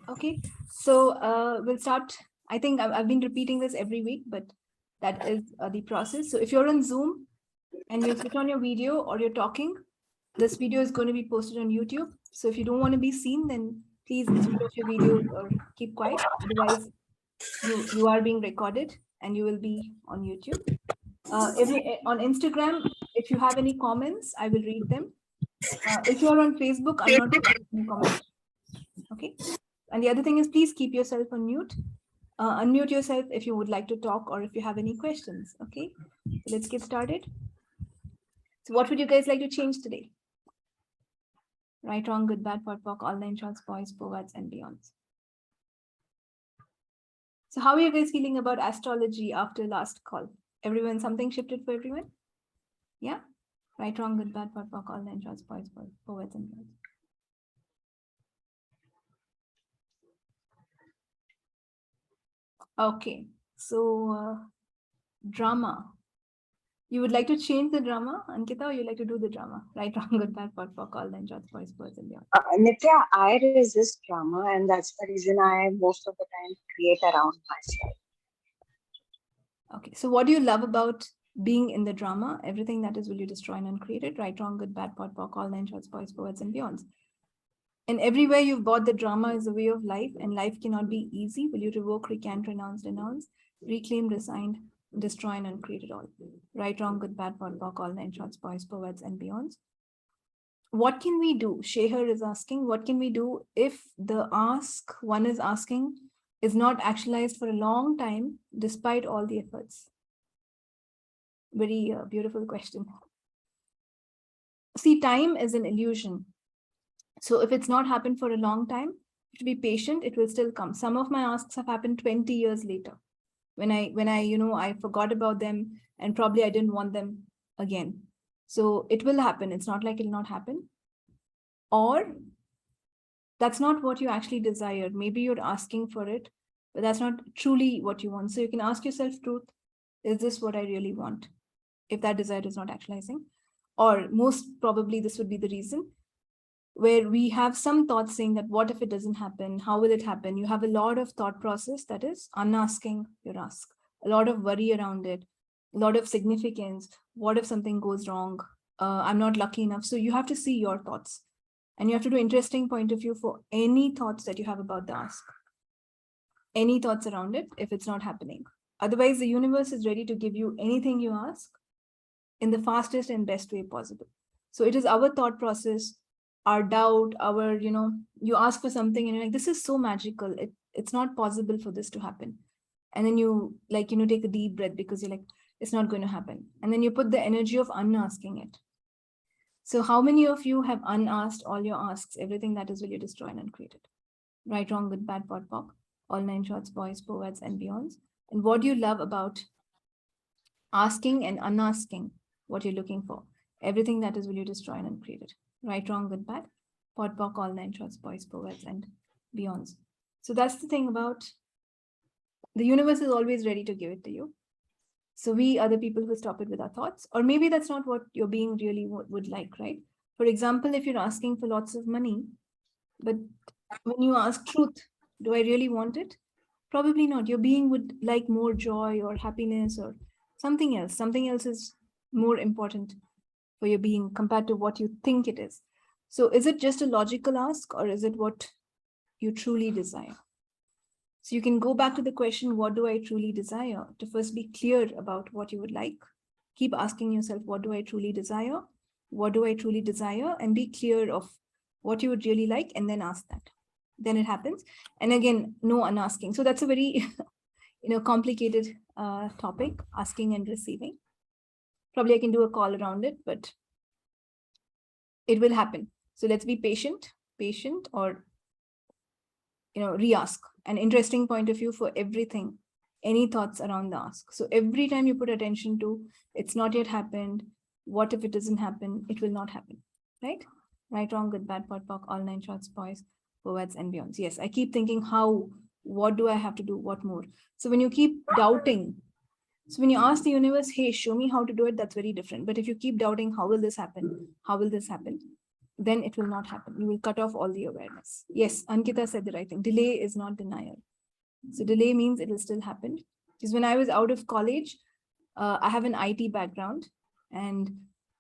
Okay, so we'll start. I think I've been repeating this every week, but that is the process. So if you're on Zoom and you switch on your video or you're talking, this video is going to be posted on YouTube. So if you don't want to be seen, then please switch off your videos or keep quiet. Otherwise, you are being recorded and you will be on YouTube. On Instagram, if you have any comments, I will read them. If you're on Facebook, I'm not going to read any comments. Okay. And the other thing is, please keep yourself on mute. Unmute yourself if you would like to talk or if you have any questions. Okay, so let's get started. So what would you guys like to change today? Right, wrong, good, bad, POD, POC, all nine shorts, boys, poets, and beyonds. So how are you guys feeling about astrology after last call? Everyone, something shifted for everyone? Yeah? Right, wrong, good, bad, POD, POC, all nine shorts, boys, poets, and beyonds. Okay, so drama. You would like to change the drama, Ankita, or you like to do the drama? Right, wrong, good, bad, POD, POC, all nine shorts, boys, poets, and beyond. Nithya, I resist drama, and that's the reason I most of the time create around myself. Okay, so what do you love about being in the drama? Everything that is will you destroy and uncreate it? Right, wrong, good, bad, POD, POC, all nine shorts, boys, poets, and beyonds. And everywhere you've bought the drama is a way of life, and life cannot be easy. Will you revoke, recant, renounce, denounce, reclaim, resign, destroy, and uncreate it all? Right, wrong, good, bad, POD, POC, all nine shorts, boys, poets, and beyonds. What can we do? Sheher is asking, what can we do if the ask one is asking is not actualized for a long time, despite all the efforts? Very beautiful question. See, time is an illusion. So if it's not happened for a long time, to be patient, it will still come. Some of my asks have happened 20 years later. When I forgot about them and probably I didn't want them again. So it will happen. It's not like it'll not happen. Or that's not what you actually desired. Maybe you're asking for it, but that's not truly what you want. So you can ask yourself truth. Is this what I really want? If that desire is not actualizing, or most probably this would be the reason where we have some thoughts saying that what if it doesn't happen? How will it happen? You have a lot of thought process that is unasking your ask, a lot of worry around it, a lot of significance. What if something goes wrong? I'm not lucky enough. So you have to see your thoughts and you have to do interesting point of view for any thoughts that you have about the ask, any thoughts around it if it's not happening. Otherwise, the universe is ready to give you anything you ask in the fastest and best way possible. So it is our thought process, our doubt, our, you ask for something and you're like, this is so magical. It's not possible for this to happen. And then you take a deep breath because you're like, it's not going to happen. And then you put the energy of unasking it. So how many of you have unasked all your asks, everything that is will you destroy and uncreate it? Right, wrong, good, bad, POD, POC, all nine shorts, boys, poets, and beyonds. And what do you love about asking and unasking what you're looking for? Everything that is will you destroy and uncreate it? Right, wrong, good, bad, POD, POC, all nine shorts, boys, poets, and beyonds. So that's the thing about the universe is always ready to give it to you. So we are the people who stop it with our thoughts, or maybe that's not what your being really would like, right? For example, if you're asking for lots of money, but when you ask truth, do I really want it? Probably not. Your being would like more joy or happiness or something else. Something else is more important for your being compared to what you think it is. So is it just a logical ask or is it what you truly desire? So you can go back to the question, what do I truly desire? To first be clear about what you would like. Keep asking yourself, what do I truly desire? What do I truly desire? And be clear of what you would really like and then ask that. Then it happens. And again, no unasking. So that's a very complicated topic, asking and receiving. Probably I can do a call around it, but it will happen. So let's be patient or re-ask. An interesting point of view for everything, any thoughts around the ask. So every time you put attention to, it's not yet happened. What if it doesn't happen? It will not happen, right? Right, wrong, good, bad, POD, POC, all nine shorts, boys, poets, and beyonds. Yes, I keep thinking what do I have to do? What more? So when you keep doubting, so when you ask the universe, hey, show me how to do it, that's very different. But if you keep doubting, how will this happen? How will this happen? then it will not happen. You will cut off all the awareness. Yes, Ankita said the right thing. Delay is not denial. So delay means it will still happen. Because when I was out of college, I have an IT background, and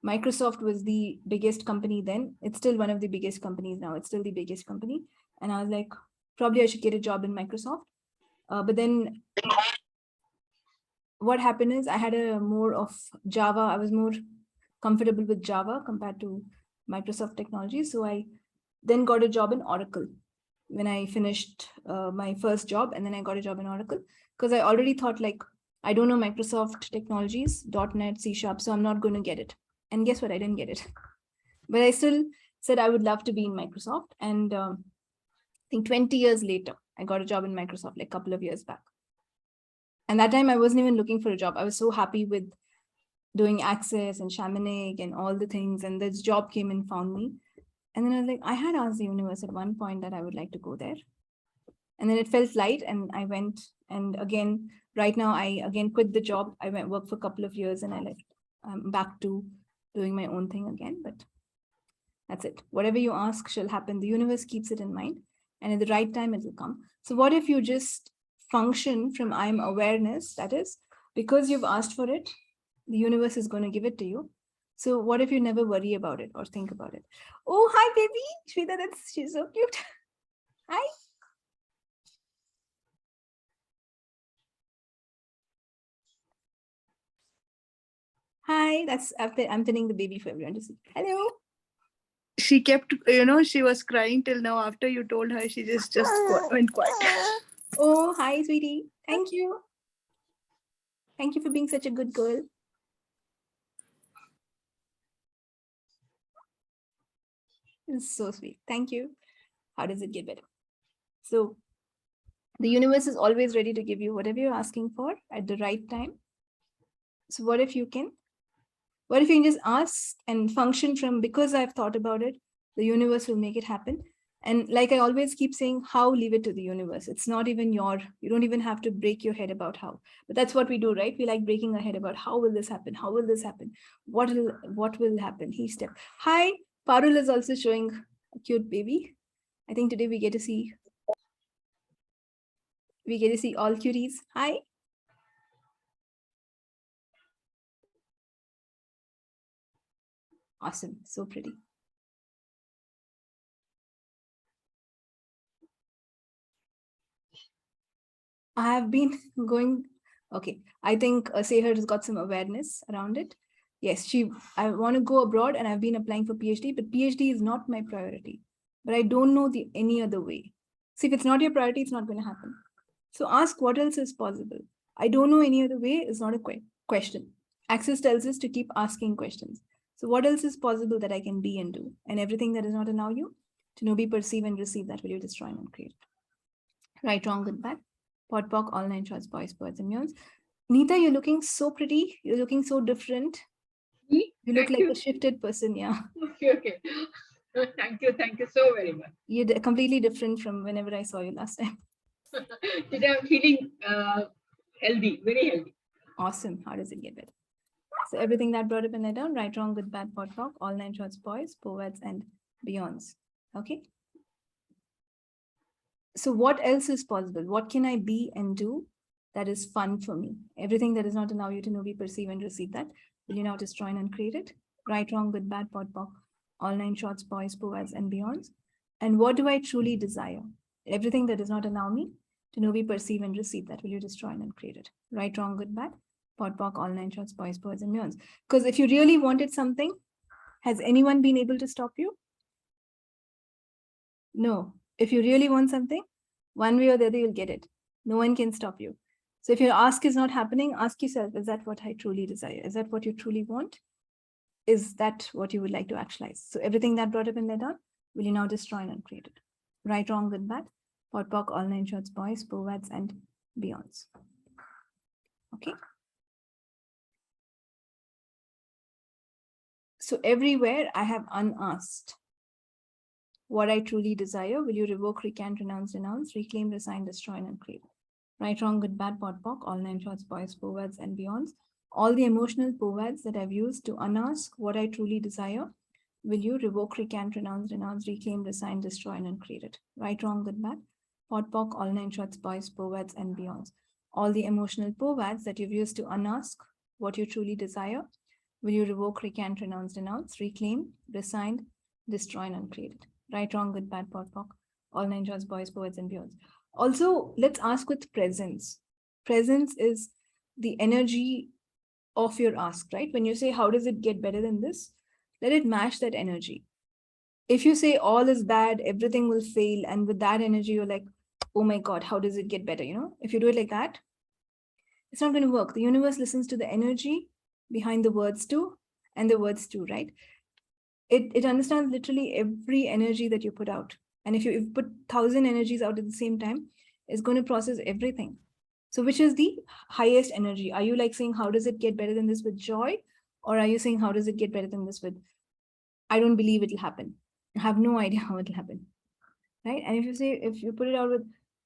Microsoft was the biggest company then. It's still one of the biggest companies now. It's still the biggest company. And I was like, probably I should get a job in Microsoft. But then what happened is I had a more of Java. I was more comfortable with Java compared to Microsoft technology. So I then got a job in Oracle when I finished my first job, and then I got a job in Oracle because I already thought like, I don't know Microsoft technologies, .NET, C#, so I'm not going to get it. And guess what? I didn't get it. But I still said I would love to be in Microsoft. And I think 20 years later, I got a job in Microsoft like a couple of years back. And that time I wasn't even looking for a job. I was so happy with doing Access and Shamanic and all the things. And this job came and found me. And then I was like, I had asked the universe at one point that I would like to go there. And then it felt light and I went. And again, right now, I again quit the job. I went work for a couple of years and I left. I'm back to doing my own thing again, but that's it. Whatever you ask shall happen. The universe keeps it in mind, and at the right time, it will come. So what if you just function from I'm awareness? That is, because you've asked for it, the universe is going to give it to you. So what if you never worry about it or think about it? Oh, hi, baby. Shweta, she's so cute. Hi. Hi, that's after I'm pinning the baby for everyone to see. Hello. She kept, she was crying till now. After you told her, she just went quiet. Oh, hi, sweetie. Thank you. Thank you for being such a good girl. It's so sweet. Thank you. How does it get better? So the universe is always ready to give you whatever you're asking for at the right time. So what if you can just ask and function from, because I've thought about it, the universe will make it happen. And like I always keep saying, how, leave it to the universe. It's not even you don't even have to break your head about how, but that's what we do, right? We like breaking our head about how will this happen? How will this happen? What will happen? Each step. Hi, Parul is also showing a cute baby. I think today we get to see all cuties. Hi. Awesome. So pretty. I have been going, okay. I think Seher has got some awareness around it. Yes, I want to go abroad and I've been applying for PhD, but PhD is not my priority. But I don't know any other way. See, if it's not your priority, it's not going to happen. So ask what else is possible. I don't know any other way is not a question. Access tells us to keep asking questions. So what else is possible that I can be and do? And everything that is not allow you to know, be, perceive, and receive, that will you destroy and create. Right, wrong, good, bad. Pot, pock, all nine shorts, boys, birds, and muons. Nita, you're looking so pretty. You're looking so different. Me? You look like a shifted person, yeah. Okay. Thank you so very much. You're completely different from whenever I saw you last time. Today I'm feeling healthy, very healthy. Awesome. How does it get better? So everything that brought up and let down, right, wrong, good, bad, pot, pock, all nine shorts, boys, poets, and beyonds. Okay. So what else is possible? What can I be and do that is fun for me? Everything that does not allow you to know, be, perceive, and receive, that will you now destroy and uncreate it? Right, wrong, good, bad, pot, pock, all nine shorts, boys, poets, and beyonds. And what do I truly desire? Everything that does not allow me to know, be, perceive, and receive, that will you destroy and uncreate it? Right, wrong, good, bad, pot, pock, all nine shorts, boys, poets, and beyonds. Because if you really wanted something, has anyone been able to stop you? No. If you really want something, one way or the other, you'll get it. No one can stop you. So if your ask is not happening, ask yourself, is that what I truly desire? Is that what you truly want? Is that what you would like to actualize? So everything that brought up and led on, will you now destroy and uncreate it? Right, wrong, good, bad, pot, pock, all nine shorts, boys, poets, and beyonds. Okay. So everywhere I have unasked what I truly desire, will you revoke, recant, renounce, denounce, reclaim, resign, destroy, and uncreate? Right, wrong, good, bad, pot, pock, all nine shorts, boys, poets, and beyonds. All the emotional poets that I've used to unask what I truly desire, will you revoke, recant, renounce, reclaim, resign, destroy, and uncreate it? Right, wrong, good, bad, pot, pock, all 9 shots, boys, poets, and beyonds. All the emotional povats that you've used to unask what you truly desire, will you revoke, recant, renounce, reclaim, resign, destroy, and uncreate it? Right, wrong, good, bad, pot, pock, all 9 shots, boys, poets, and beyonds. Also, let's ask with presence. Presence is the energy of your ask, right? When you say, how does it get better than this? Let it match that energy. If you say all is bad, everything will fail, and with that energy, you're like, oh my God, how does it get better? If you do it like that, it's not going to work. The universe listens to the energy behind the words too, and the words too, right? It understands literally every energy that you put out. And if you put 1,000 energies out at the same time, it's going to process everything. So which is the highest energy? Are you like saying, how does it get better than this with joy? Or are you saying, how does it get better than this with, I don't believe it'll happen. I have no idea how it'll happen, right? And if you put it out with,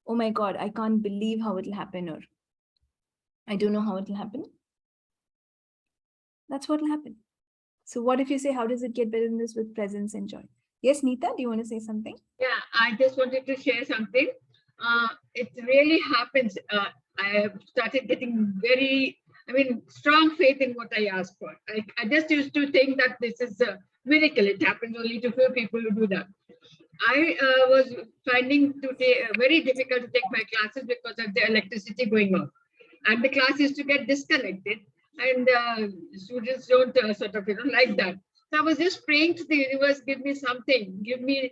oh my God, I can't believe how it'll happen, or I don't know how it'll happen, that's what will happen. So what if you say, how does it get better than this with presence and joy? Yes, Neeta, do you want to say something? Yeah, I just wanted to share something. It really happens. I have started getting strong faith in what I ask for. I just used to think that this is a miracle. It happens only to few people who do that. I was finding very difficult to take my classes because of the electricity going off. And the class used to get disconnected, and students don't like that. So I was just praying to the universe, give me something, give me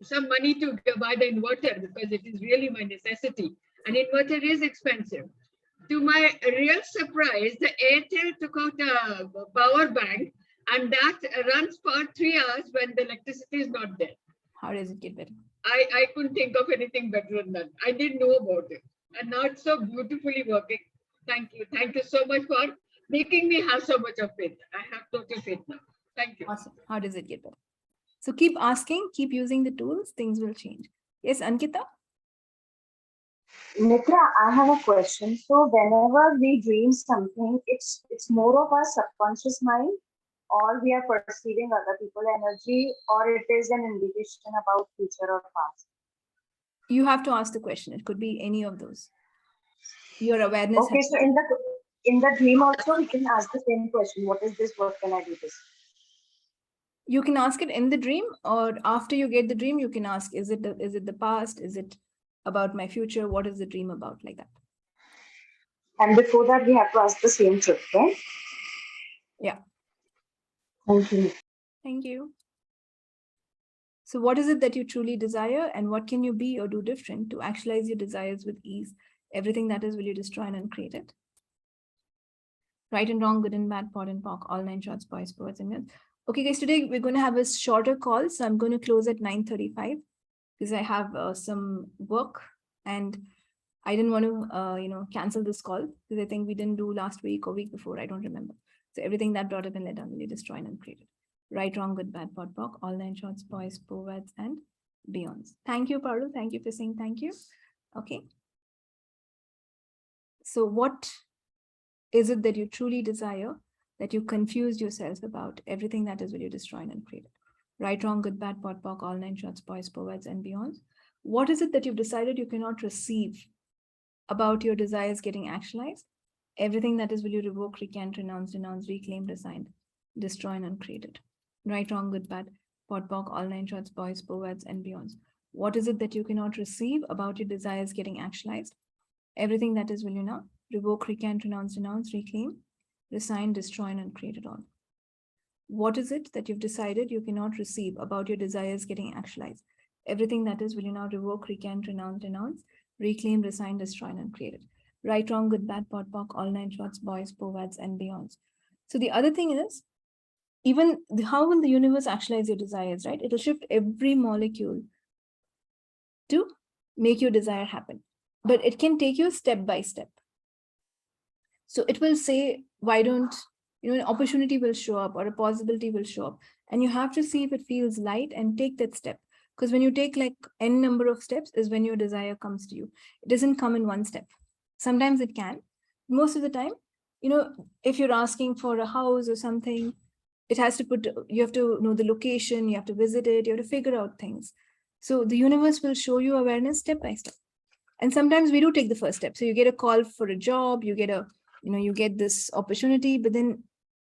some money to buy the inverter, because it is really my necessity. And inverter is expensive. To my real surprise, the Airtel took out a power bank, and that runs for 3 hours when the electricity is not there. How does it get better? I couldn't think of anything better than that. I didn't know about it. And now it's so beautifully working. Thank you. Thank you so much for making me have so much of faith. I have total faith now. Thank you. Awesome. How does it get better? So keep asking, keep using the tools, things will change. Yes, Ankita? Nithya, I have a question. So whenever we dream something, it's more of our subconscious mind, or we are perceiving other people energy, or it is an indication about future or past. You have to ask the question. It could be any of those. Your awareness. Okay, so in the dream also we can ask the same question. What is this? What can I do this? You can ask it in the dream, or after you get the dream, you can ask, is it the past? Is it about my future? What is the dream about? Like that. And before that, we have to ask the same truth, right? Yeah. Thank you. Thank you. So what is it that you truly desire, and what can you be or do different to actualize your desires with ease? Everything that is, will you destroy and uncreate it? Right and wrong, good and bad, pot and pock, all 9 shots, boys, poets, and men. Okay, guys, today we're going to have a shorter call. So I'm going to close at 9:35 because I have some work, and I didn't want to, cancel this call because I think we didn't do last week or week before. I don't remember. So everything that brought up and led down, will you destroy and uncreate it? Right, wrong, good, bad, pot, pock, all 9 shots, boys, poets, and beyonds. Thank you, Parul. Thank you for saying thank you. Okay. So what is it that you truly desire, that you confused yourself about? Everything that is, will you destroy and uncreate it? Right, wrong, good, bad, pot, pock, all 9 shots, boys, poets, and beyonds. What is it that you've decided you cannot receive about your desires getting actualized? Everything that is, will you revoke, recant, renounce, reclaim, resign, destroy, and uncreate it? Right, wrong, good, bad, pot, pock, all 9 shots, boys, poets, and beyonds. What is it that you cannot receive about your desires getting actualized? Everything that is, will you now revoke, recant, renounce, reclaim, resign, destroy, and uncreate it all? What is it that you've decided you cannot receive about your desires getting actualized? Everything that is, will you now revoke, recant, renounce, reclaim, resign, destroy, and uncreate it? Right, wrong, good, bad, pot, pock, all 9 shots, boys, poets, and beyonds. So the other thing is, even how will the universe actualize your desires, right? It'll shift every molecule to make your desire happen, but it can take you step by step. So it will say, why don't, an opportunity will show up or a possibility will show up, and you have to see if it feels light and take that step. Because when you take like n number of steps is when your desire comes to you. It doesn't come in one step. Sometimes it can. Most of the time, if you're asking for a house or something, it has to put, you have to know the location, you have to visit it, you have to figure out things. So the universe will show you awareness step by step. And sometimes we do take the first step. So you get a call for a job, you get a, you get this opportunity, but then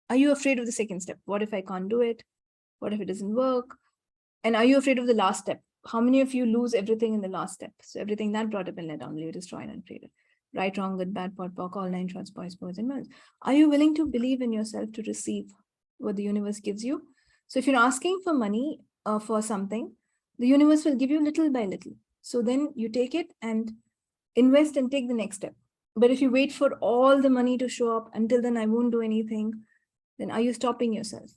are you afraid of the second step? What if I can't do it? What if it doesn't work? And are you afraid of the last step? How many of you lose everything in the last step? So everything that brought up and led down, you destroy and uncreate it. Right, wrong, good, bad, pot, pock, all nine shorts, boys, boys, and men. Are you willing to believe in yourself to receive what the universe gives you? So if you're asking for money for something, the universe will give you little by little. So then you take it and invest and take the next step. But if you wait for all the money to show up, until then I won't do anything, then are you stopping yourself?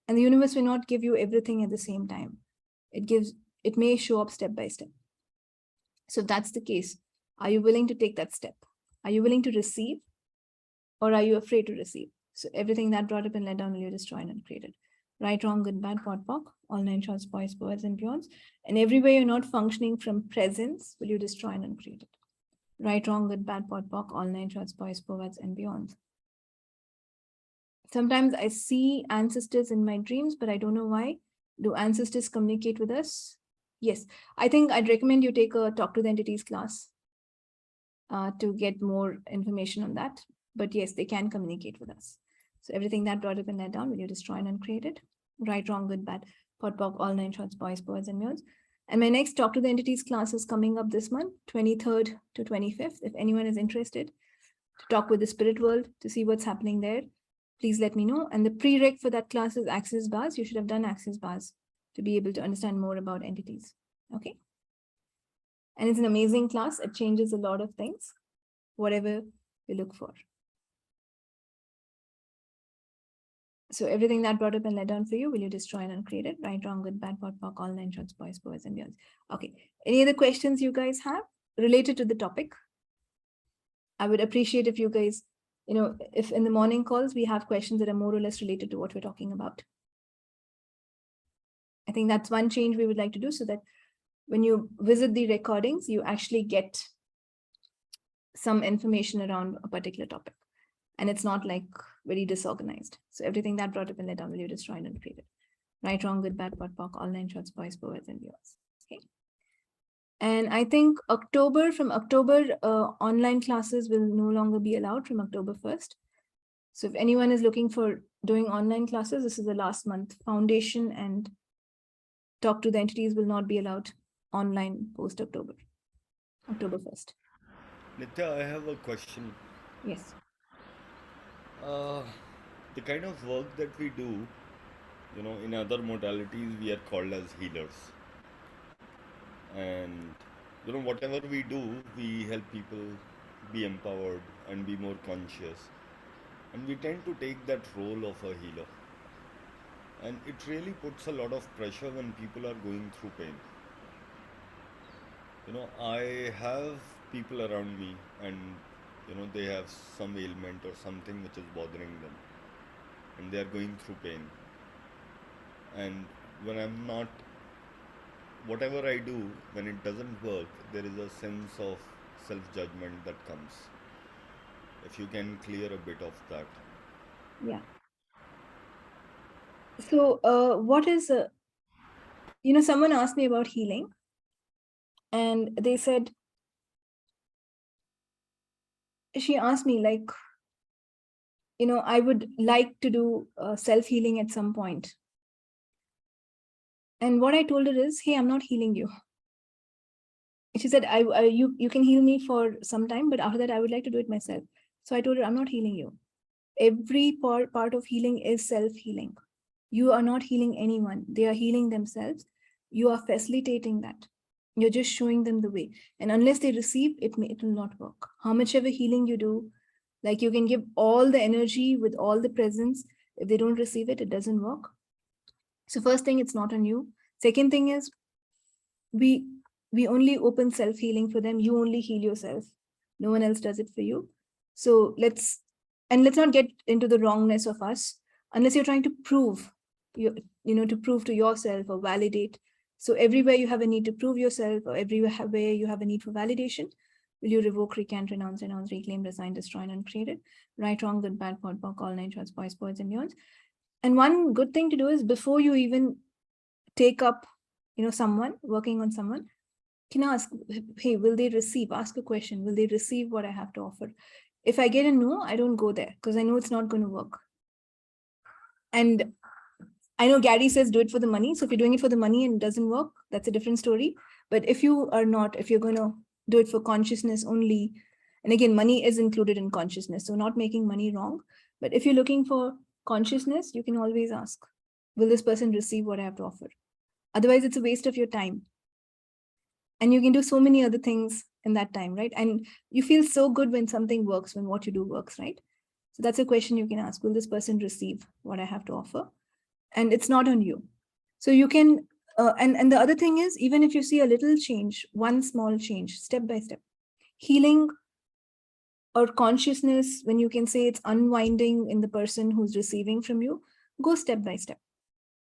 And the universe will not give you everything at the same time. It may show up step by step. So if that's the case, are you willing to take that step? Are you willing to receive, or are you afraid to receive? So everything that brought up and led down, will you destroy and uncreate it? Right, wrong, good, bad, pot, pock, all nine shorts, boys, boys, and beyonds. And everywhere you're not functioning from presence, will you destroy and uncreate it? Right, wrong, good, bad, pot, pock, all nine shorts, boys, boys, and beyonds. Sometimes I see ancestors in my dreams, but I don't know why. Do ancestors communicate with us? Yes, I think I'd recommend you take a Talk to the Entities class to get more information on that. But yes, they can communicate with us. So everything that brought up and led down, will you destroy and uncreate it? Right, wrong, good, bad, pot, pock, all nine shorts, boys, boys, and mules. And my next Talk to the Entities class is coming up this month, 23rd to 25th. If anyone is interested to talk with the spirit world, to see what's happening there, please let me know. And the prereq for that class is Access Bars. You should have done Access Bars to be able to understand more about entities. Okay. And it's an amazing class. It changes a lot of things, whatever you look for. So everything that brought up and led down for you, will you destroy and uncreate it? Right, wrong, good, bad, pot, pock, all nine shorts, boys, boys, and beyonds. Okay. Any other questions you guys have related to the topic? I would appreciate if you guys, if in the morning calls, we have questions that are more or less related to what we're talking about. I think that's one change we would like to do, so that when you visit the recordings, you actually get some information around a particular topic. And it's not like very disorganized. So everything that brought up and led down, will you destroy and uncreate it? Right, wrong, good, bad, pot, pock, all nine shorts, boys, boys, and beyonds. Okay. And I think from October, online classes will no longer be allowed from October 1st. So if anyone is looking for doing online classes, this is the last month. Foundation and Talk to the Entities will not be allowed online post-October, October 1st. Nithya, I have a question. Yes. The kind of work that we do, in other modalities, we are called as healers. And, whatever we do, we help people be empowered and be more conscious. And we tend to take that role of a healer. And it really puts a lot of pressure when people are going through pain. I have people around me and, they have some ailment or something which is bothering them. And they are going through pain. And when I'm not, whatever I do, when it doesn't work, there is a sense of self-judgment that comes. If you can clear a bit of that. Yeah. So what is, someone asked me about healing, and they said, she asked me like, I would like to do self-healing at some point. And what I told her is, hey, I'm not healing you. She said, you can heal me for some time, but after that, I would like to do it myself. So I told her, I'm not healing you. Every part of healing is self-healing. You are not healing anyone. They are healing themselves. You are facilitating that. You're just showing them the way. And unless they receive, it will not work. How much ever healing you do, like you can give all the energy with all the presence. If they don't receive it, it doesn't work. So first thing, it's not on you. Second thing is, we only open self-healing for them. You only heal yourself. No one else does it for you. So let's not get into the wrongness of us, unless you're trying to prove, to prove to yourself or validate. So everywhere you have a need to prove yourself, or everywhere you have a need for validation, will you revoke, recant, renounce, reclaim, resign, destroy, and uncreate it? Right, wrong, good, bad, pot, pock, all nine shorts, boys, boys, and beyonds. And one good thing to do is before you even take up, someone, working on someone, can ask, hey, will they receive? Ask a question, will they receive what I have to offer? If I get a no, I don't go there because I know it's not going to work. And I know Gary says do it for the money. So if you're doing it for the money and it doesn't work, that's a different story. But if you're going to do it for consciousness only, and again, money is included in consciousness, so not making money wrong. But if you're looking for consciousness, you can always ask, will this person receive what I have to offer? Otherwise, it's a waste of your time. And you can do so many other things in that time, right? And you feel so good when something works, when what you do works, right? So that's a question you can ask. Will this person receive what I have to offer? And it's not on you. So you can, and the other thing is, even if you see a little change, one small change, step by step, healing or consciousness, when you can say it's unwinding in the person who's receiving from you, go step by step.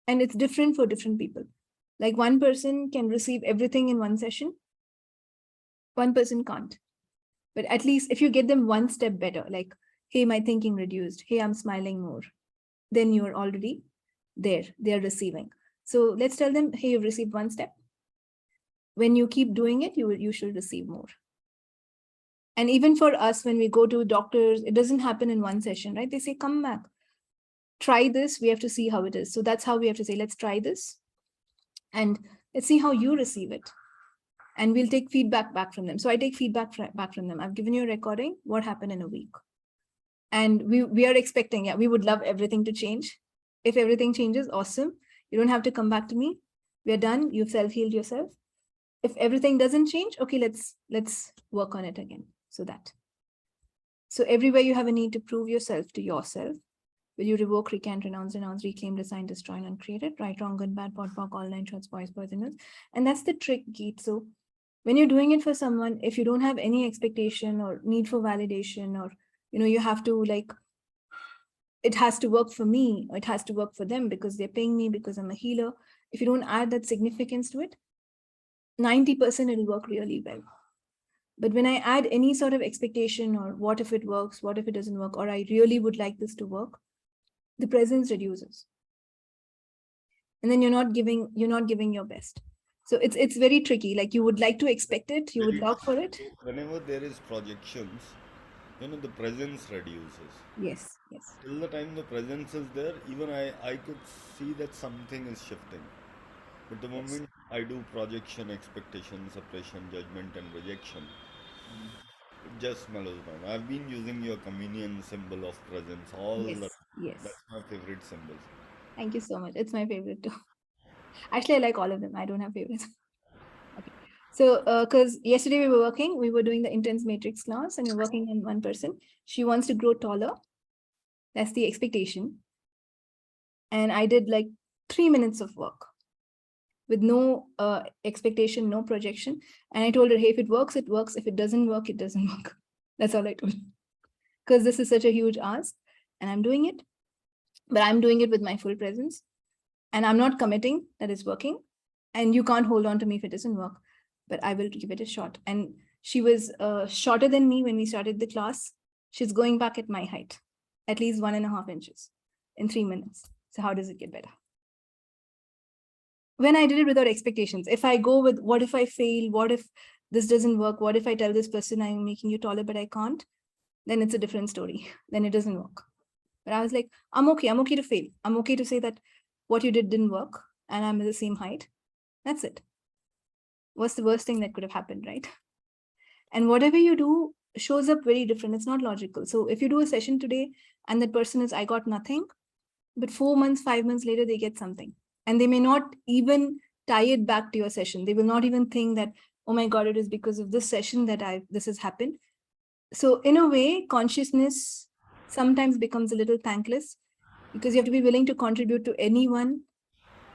And it's different for different people. Like one person can receive everything in one session. One person can't. But at least if you get them one step better, like, hey, my thinking reduced. Hey, I'm smiling more. Then you're already there. They're receiving. So let's tell them, hey, you've received one step. When you keep doing it, you should receive more. And even for us, when we go to doctors, it doesn't happen in one session, right? They say, come back, try this. We have to see how it is. So that's how we have to say, let's try this. And let's see how you receive it. And we'll take feedback back from them. So I take feedback back from them. I've given you a recording. What happened in a week? And we are expecting, we would love everything to change. If everything changes, awesome. You don't have to come back to me. We are done. You've self-healed yourself. If everything doesn't change, okay, let's work on it again. So everywhere you have a need to prove yourself to yourself, will you revoke, recant, renounce, reclaim, resign, destroy, and uncreate it? Right, wrong, good, bad, pot, pock, all nine shots, boys, boys, and girls. And that's the trick, Geet. So when you're doing it for someone, if you don't have any expectation or need for validation, or you have to it has to work for me, or it has to work for them because they're paying me because I'm a healer. If you don't add that significance to it, 90% it'll work really well. But when I add any sort of expectation, or what if it works, what if it doesn't work, or I really would like this to work, the presence reduces. And then you're not giving your best. So it's very tricky. Like you would like to expect it, you would love for it. Whenever there is projections, the presence reduces. Yes. Till the time the presence is there, even I could see that something is shifting. But the moment I do projection, expectation, suppression, judgment, and rejection, it just mellows down. I've been using your communion symbol of presence Yes. That's my favorite symbol. Thank you so much. It's my favorite too. Actually, I like all of them. I don't have favorites. Okay. So, because yesterday we were doing the intense matrix class, and we're working on one person. She wants to grow taller. That's the expectation. And I did like 3 minutes of work with no expectation, no projection. And I told her, hey, if it works, it works. If it doesn't work, it doesn't work. That's all I told her. Because this is such a huge ask and I'm doing it, but I'm doing it with my full presence. And I'm not committing that it's working. And you can't hold on to me if it doesn't work, but I will give it a shot. And she was shorter than me when we started the class. She's going back at my height, at least 1.5 inches in 3 minutes. So how does it get better? When I did it without expectations, if I go with, what if I fail? What if this doesn't work? What if I tell this person I'm making you taller, but I can't? Then it's a different story. Then it doesn't work. But I was like, I'm okay to fail. I'm okay to say that what you did didn't work and I'm at the same height. That's it. What's the worst thing that could have happened, right? And whatever you do shows up very different. It's not logical. So if you do a session today and that person is, I got nothing, but 4 months, 5 months later, they get something. And they may not even tie it back to your session. They will not even think that, oh my God, it is because of this session that this has happened. So in a way, consciousness sometimes becomes a little thankless because you have to be willing to contribute to anyone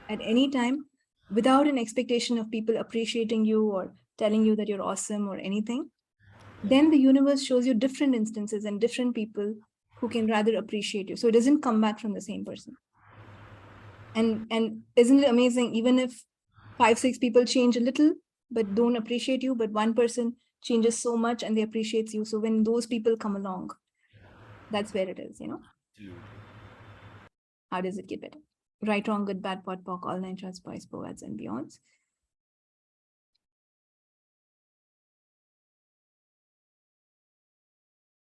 at any time without an expectation of people appreciating you or telling you that you're awesome or anything. Then the universe shows you different instances and different people who can rather appreciate you. So it doesn't come back from the same person. And isn't it amazing, even if 5-6 people change a little, but don't appreciate you, but one person changes so much and they appreciates you. So when those people come along, that's where it is, Absolutely. How does it get better? Right, wrong, good, bad, pot, pock, all nine shorts, boys, poets, and beyonds.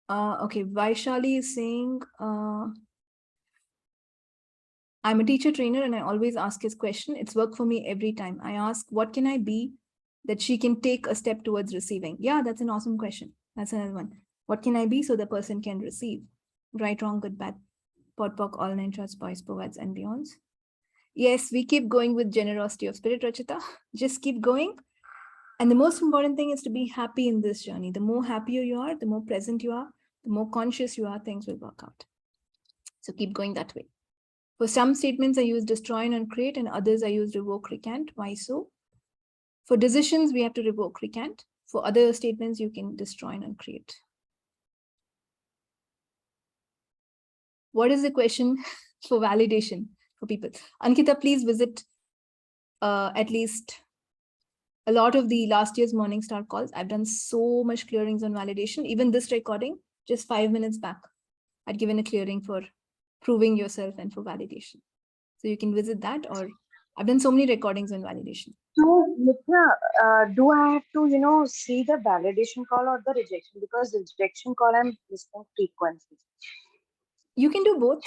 Okay, Vaishali is saying, I'm a teacher trainer and I always ask his question. It's worked for me every time. I ask, what can I be that she can take a step towards receiving? Yeah, that's an awesome question. That's another one. What can I be so the person can receive? Right, wrong, good, bad, pot, pock, all nine shorts, boys, poets, and beyonds. Yes, we keep going with generosity of spirit, Rachita. Just keep going. And the most important thing is to be happy in this journey. The more happier you are, the more present you are, the more conscious you are, things will work out. So keep going that way. For some statements, I use destroy and uncreate, and others I use revoke, recant. Why so? For decisions, we have to revoke, recant. For other statements, you can destroy and uncreate. What is the question for validation for people? Ankita, please visit at least a lot of the last year's Morning Star calls. I've done so much clearings on validation. Even this recording, just 5 minutes back, I'd given a clearing for proving yourself and for validation. So you can visit that, or I've done so many recordings on validation. So, Nithya, do I have to, see the validation call or the rejection? Because the rejection call I'm listening frequently. You can do both,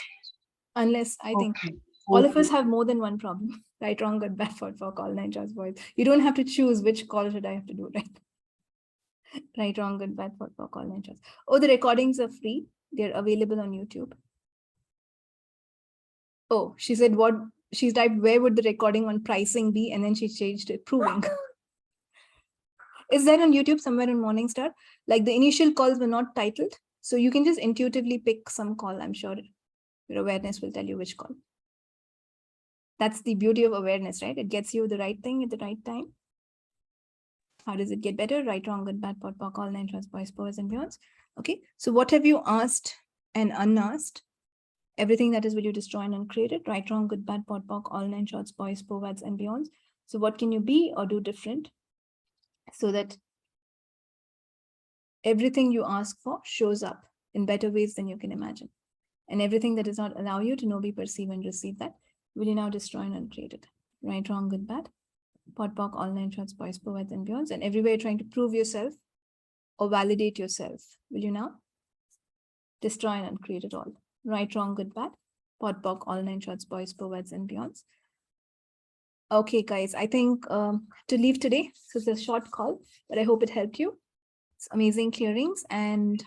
unless I think Okay. all of us have more than one problem. Right, wrong, good, bad, for all nine shorts, boys. You don't have to choose which call should I have to do, right? Right, wrong, good, bad, for all nine shorts. Oh, the recordings are free. They're available on YouTube. Oh, she said what? She's typed, where would the recording on pricing be? And then she changed it, proving. Is that on YouTube somewhere in Morningstar? Like the initial calls were not titled. So you can just intuitively pick some call. I'm sure your awareness will tell you which call. That's the beauty of awareness, right? It gets you the right thing at the right time. How does it get better? Right, wrong, good, bad, pot, pock, all nine shorts, boys, powers, and beyonds. Okay, so what have you asked and unasked? Everything that is will you destroy and uncreate it? Right, wrong, good, bad, pot, pock, all nine shorts, boys, powers, and beyonds. So what can you be or do different so that everything you ask for shows up in better ways than you can imagine? And everything that does not allow you to know, be, perceive, and receive that, will you now destroy and uncreate it? Right, wrong, good, bad, pot, pock, all nine shorts, boys, powers, and beyonds. And everywhere you're trying to prove yourself or validate yourself, will you now destroy and uncreate it all? Right, wrong, good, bad, pot, pock, all nine shorts, boys, powers, and beyonds. Okay, guys, I think to leave today. So it's a short call, but I hope it helped you. It's amazing clearings. And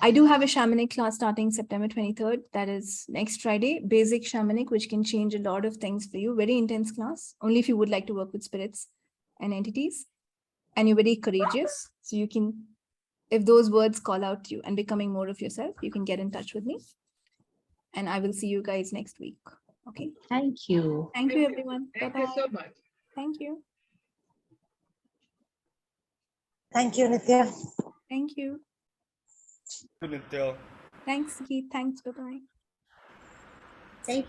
I do have a shamanic class starting September 23rd. That is next Friday, basic shamanic, which can change a lot of things for you. Very intense class, only if you would like to work with spirits and entities. And you're very courageous. So you can, if those words call out to you and becoming more of yourself, you can get in touch with me. And I will see you guys next week. Okay. Thank you. Thank you, everyone. Thank Bye-bye. you so much. Thank you. Thank you, Nithya. Thank you. Nithya. Thanks, Keith. Thanks. Bye-bye. Thank you.